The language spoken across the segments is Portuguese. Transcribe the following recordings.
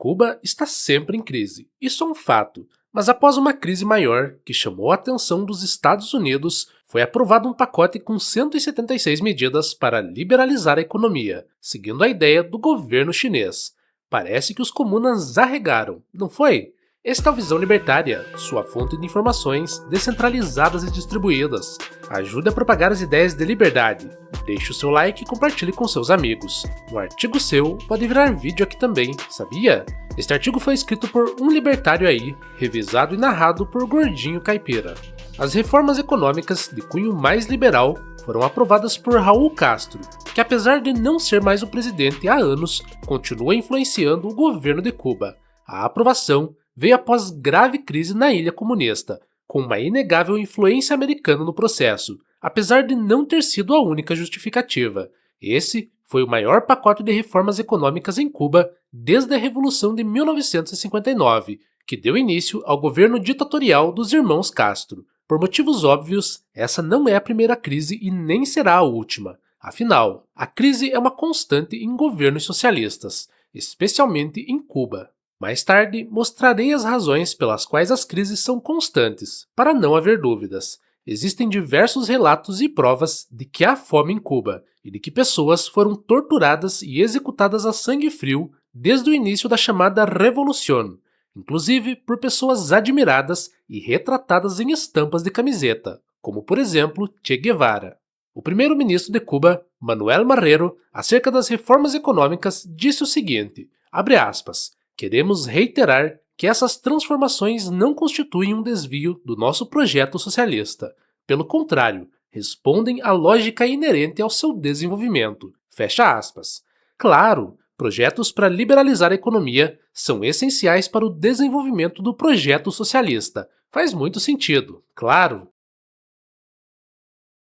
Cuba está sempre em crise, isso é um fato. Mas após uma crise maior, que chamou a atenção dos Estados Unidos, foi aprovado um pacote com 176 medidas para liberalizar a economia, seguindo a ideia do governo chinês. Parece que os comunas arregaram, não foi? Esta é a Visão Libertária, sua fonte de informações descentralizadas e distribuídas. Ajude a propagar as ideias de liberdade. Deixe o seu like e compartilhe com seus amigos. Um artigo seu pode virar vídeo aqui também, sabia? Este artigo foi escrito por um libertário aí, revisado e narrado por Gordinho Caipira. As reformas econômicas de cunho mais liberal foram aprovadas por Raul Castro, que apesar de não ser mais o presidente há anos, continua influenciando o governo de Cuba. A aprovação veio após grave crise na ilha comunista, com uma inegável influência americana no processo, apesar de não ter sido a única justificativa. Esse foi o maior pacote de reformas econômicas em Cuba desde a Revolução de 1959, que deu início ao governo ditatorial dos irmãos Castro. Por motivos óbvios, essa não é a primeira crise e nem será a última. Afinal, a crise é uma constante em governos socialistas, especialmente em Cuba. Mais tarde, mostrarei as razões pelas quais as crises são constantes, para não haver dúvidas. Existem diversos relatos e provas de que há fome em Cuba e de que pessoas foram torturadas e executadas a sangue frio desde o início da chamada Revolución, inclusive por pessoas admiradas e retratadas em estampas de camiseta, como por exemplo Che Guevara. O primeiro-ministro de Cuba, Manuel Marrero, acerca das reformas econômicas, disse o seguinte, abre aspas, queremos reiterar que essas transformações não constituem um desvio do nosso projeto socialista. Pelo contrário, respondem à lógica inerente ao seu desenvolvimento. Fecha aspas. Claro, projetos para liberalizar a economia são essenciais para o desenvolvimento do projeto socialista. Faz muito sentido, claro.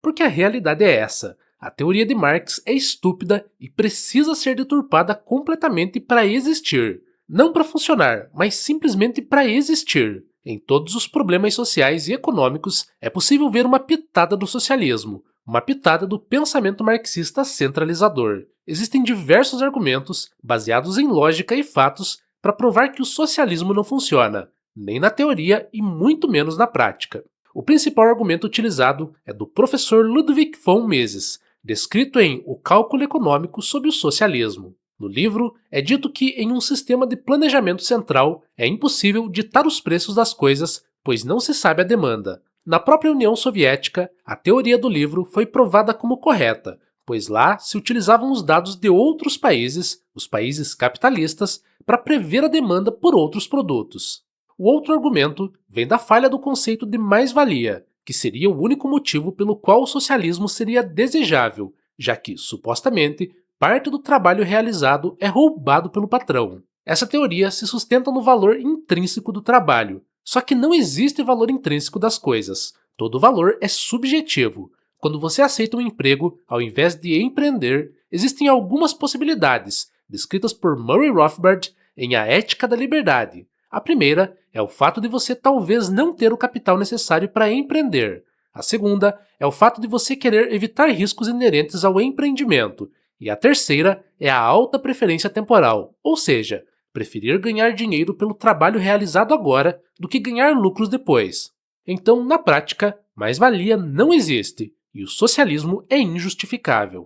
Porque a realidade é essa. A teoria de Marx é estúpida e precisa ser deturpada completamente para existir. Não para funcionar, mas simplesmente para existir. Em todos os problemas sociais e econômicos é possível ver uma pitada do socialismo, uma pitada do pensamento marxista centralizador. Existem diversos argumentos, baseados em lógica e fatos, para provar que o socialismo não funciona, nem na teoria e muito menos na prática. O principal argumento utilizado é do professor Ludwig von Mises, descrito em O Cálculo Econômico sobre o Socialismo. No livro, é dito que em um sistema de planejamento central é impossível ditar os preços das coisas, pois não se sabe a demanda. Na própria União Soviética, a teoria do livro foi provada como correta, pois lá se utilizavam os dados de outros países, os países capitalistas, para prever a demanda por outros produtos. O outro argumento vem da falha do conceito de mais-valia, que seria o único motivo pelo qual o socialismo seria desejável, já que, supostamente, parte do trabalho realizado é roubado pelo patrão. Essa teoria se sustenta no valor intrínseco do trabalho, só que não existe valor intrínseco das coisas. Todo valor é subjetivo. Quando você aceita um emprego, ao invés de empreender, existem algumas possibilidades, descritas por Murray Rothbard em A Ética da Liberdade. A primeira é o fato de você talvez não ter o capital necessário para empreender. A segunda é o fato de você querer evitar riscos inerentes ao empreendimento. E a terceira é a alta preferência temporal, ou seja, preferir ganhar dinheiro pelo trabalho realizado agora do que ganhar lucros depois. Então, na prática, mais-valia não existe, e o socialismo é injustificável.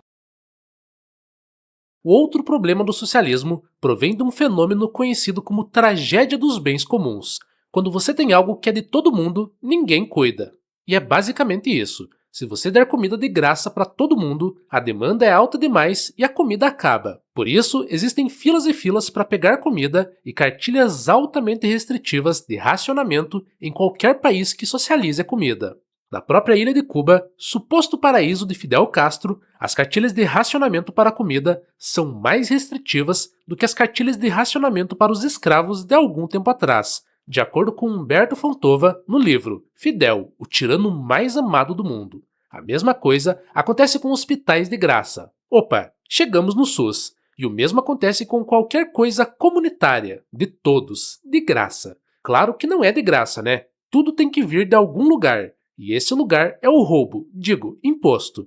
O outro problema do socialismo provém de um fenômeno conhecido como tragédia dos bens comuns. Quando você tem algo que é de todo mundo, ninguém cuida. E é basicamente isso. Se você der comida de graça para todo mundo, a demanda é alta demais e a comida acaba. Por isso, existem filas e filas para pegar comida e cartilhas altamente restritivas de racionamento em qualquer país que socialize a comida. Na própria ilha de Cuba, suposto paraíso de Fidel Castro, as cartilhas de racionamento para a comida são mais restritivas do que as cartilhas de racionamento para os escravos de algum tempo atrás, de acordo com Humberto Fontova no livro Fidel, o tirano mais amado do mundo. A mesma coisa acontece com hospitais de graça. Opa, chegamos no SUS. E o mesmo acontece com qualquer coisa comunitária, de todos, de graça. Claro que não é de graça, né? Tudo tem que vir de algum lugar. E esse lugar é o roubo, digo, imposto.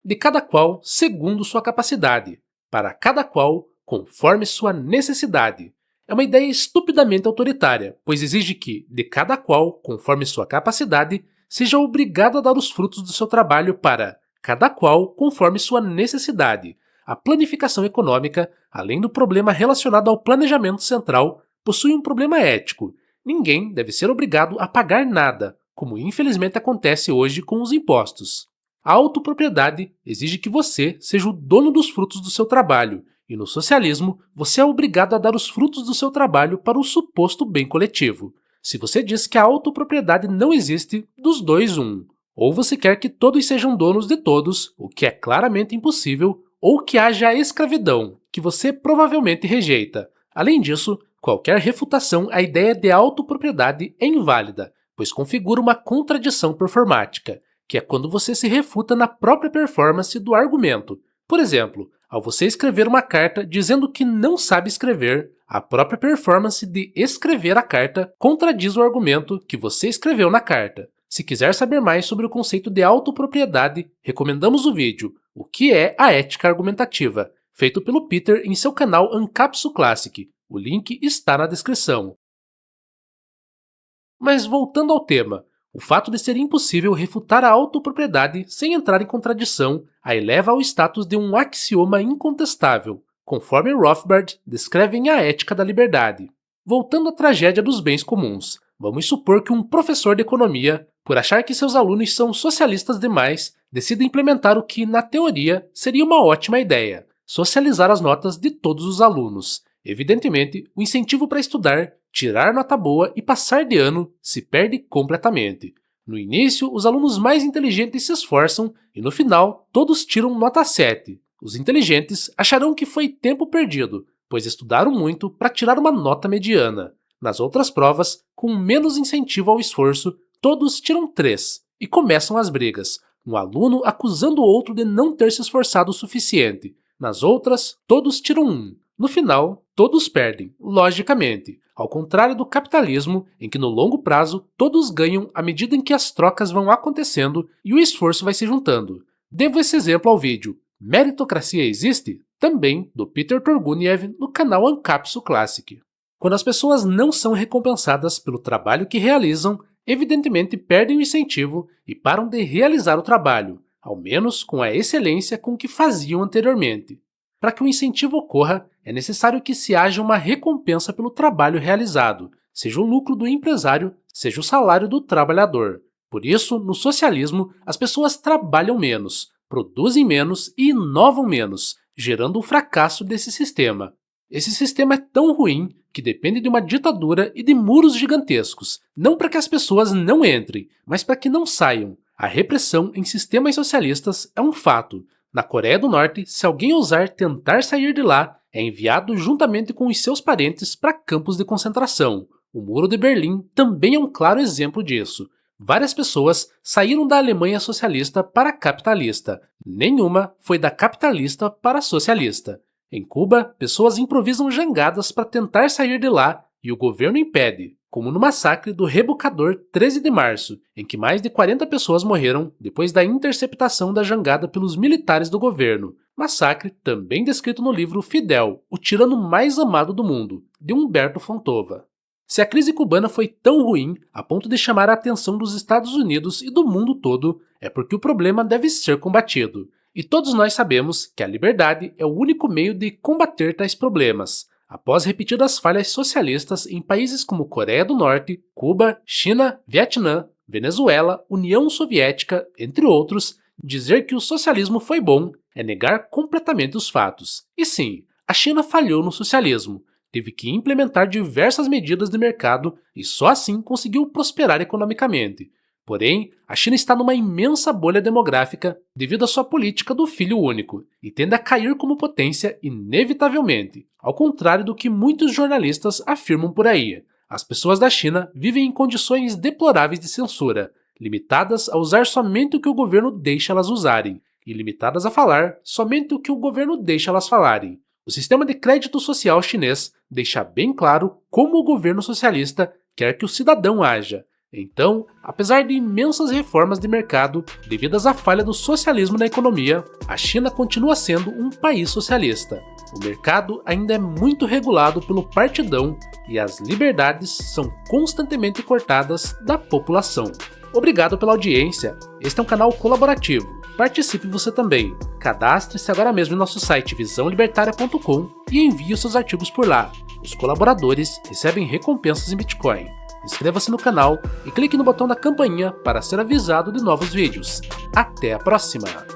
De cada qual segundo sua capacidade, para cada qual conforme sua necessidade. É uma ideia estupidamente autoritária, pois exige que, de cada qual, conforme sua capacidade, seja obrigado a dar os frutos do seu trabalho para cada qual conforme sua necessidade. A planificação econômica, além do problema relacionado ao planejamento central, possui um problema ético. Ninguém deve ser obrigado a pagar nada, como infelizmente acontece hoje com os impostos. A autopropriedade exige que você seja o dono dos frutos do seu trabalho, e no socialismo, você é obrigado a dar os frutos do seu trabalho para o suposto bem coletivo. Se você diz que a autopropriedade não existe, dos dois, um. Ou você quer que todos sejam donos de todos, o que é claramente impossível, ou que haja a escravidão, que você provavelmente rejeita. Além disso, qualquer refutação à ideia de autopropriedade é inválida, pois configura uma contradição performática, que é quando você se refuta na própria performance do argumento. Por exemplo, ao você escrever uma carta dizendo que não sabe escrever, a própria performance de escrever a carta contradiz o argumento que você escreveu na carta. Se quiser saber mais sobre o conceito de autopropriedade, recomendamos o vídeo O que é a ética argumentativa, feito pelo Peter em seu canal Ancapsu Classic. O link está na descrição. Mas voltando ao tema, o fato de ser impossível refutar a autopropriedade sem entrar em contradição a eleva ao status de um axioma incontestável, conforme Rothbard descreve em A Ética da Liberdade. Voltando à tragédia dos bens comuns, vamos supor que um professor de economia, por achar que seus alunos são socialistas demais, decida implementar o que, na teoria, seria uma ótima ideia: socializar as notas de todos os alunos. Evidentemente, o incentivo para estudar, tirar nota boa e passar de ano se perde completamente. No início, os alunos mais inteligentes se esforçam e no final, todos tiram nota 7. Os inteligentes acharão que foi tempo perdido, pois estudaram muito para tirar uma nota mediana. Nas outras provas, com menos incentivo ao esforço, todos tiram 3 e começam as brigas, um aluno acusando o outro de não ter se esforçado o suficiente. Nas outras, todos tiram 1. No final, todos perdem, logicamente, ao contrário do capitalismo, em que no longo prazo todos ganham à medida em que as trocas vão acontecendo e o esforço vai se juntando. Devo esse exemplo ao vídeo Meritocracia Existe? Também do Peter Turguniev no canal Ancapsu Classic. Quando as pessoas não são recompensadas pelo trabalho que realizam, evidentemente perdem o incentivo e param de realizar o trabalho, ao menos com a excelência com que faziam anteriormente. Para que o incentivo ocorra, é necessário que se haja uma recompensa pelo trabalho realizado, seja o lucro do empresário, seja o salário do trabalhador. Por isso, no socialismo, as pessoas trabalham menos, produzem menos e inovam menos, gerando o fracasso desse sistema. Esse sistema é tão ruim que depende de uma ditadura e de muros gigantescos, não para que as pessoas não entrem, mas para que não saiam. A repressão em sistemas socialistas é um fato. Na Coreia do Norte, se alguém ousar tentar sair de lá, é enviado juntamente com os seus parentes para campos de concentração. O Muro de Berlim também é um claro exemplo disso. Várias pessoas saíram da Alemanha socialista para a capitalista. Nenhuma foi da capitalista para a socialista. Em Cuba, pessoas improvisam jangadas para tentar sair de lá e o governo impede, como no massacre do Rebocador 13 de março, em que mais de 40 pessoas morreram depois da interceptação da jangada pelos militares do governo. Massacre também descrito no livro Fidel, o tirano mais amado do mundo, de Humberto Fontova. Se a crise cubana foi tão ruim a ponto de chamar a atenção dos Estados Unidos e do mundo todo, é porque o problema deve ser combatido. E todos nós sabemos que a liberdade é o único meio de combater tais problemas. Após repetidas falhas socialistas em países como Coreia do Norte, Cuba, China, Vietnã, Venezuela, União Soviética, entre outros, dizer que o socialismo foi bom é negar completamente os fatos. E sim, a China falhou no socialismo. Teve que implementar diversas medidas de mercado e só assim conseguiu prosperar economicamente. Porém, a China está numa imensa bolha demográfica devido à sua política do filho único e tende a cair como potência inevitavelmente, ao contrário do que muitos jornalistas afirmam por aí. As pessoas da China vivem em condições deploráveis de censura, limitadas a usar somente o que o governo deixa elas usarem e limitadas a falar somente o que o governo deixa elas falarem. O sistema de crédito social chinês deixa bem claro como o governo socialista quer que o cidadão haja. Então, apesar de imensas reformas de mercado devidas à falha do socialismo na economia, a China continua sendo um país socialista. O mercado ainda é muito regulado pelo partidão e as liberdades são constantemente cortadas da população. Obrigado pela audiência. Este é um canal colaborativo. Participe você também. Cadastre-se agora mesmo em nosso site visãolibertaria.com e envie os seus artigos por lá. Os colaboradores recebem recompensas em Bitcoin. Inscreva-se no canal e clique no botão da campainha para ser avisado de novos vídeos. Até a próxima!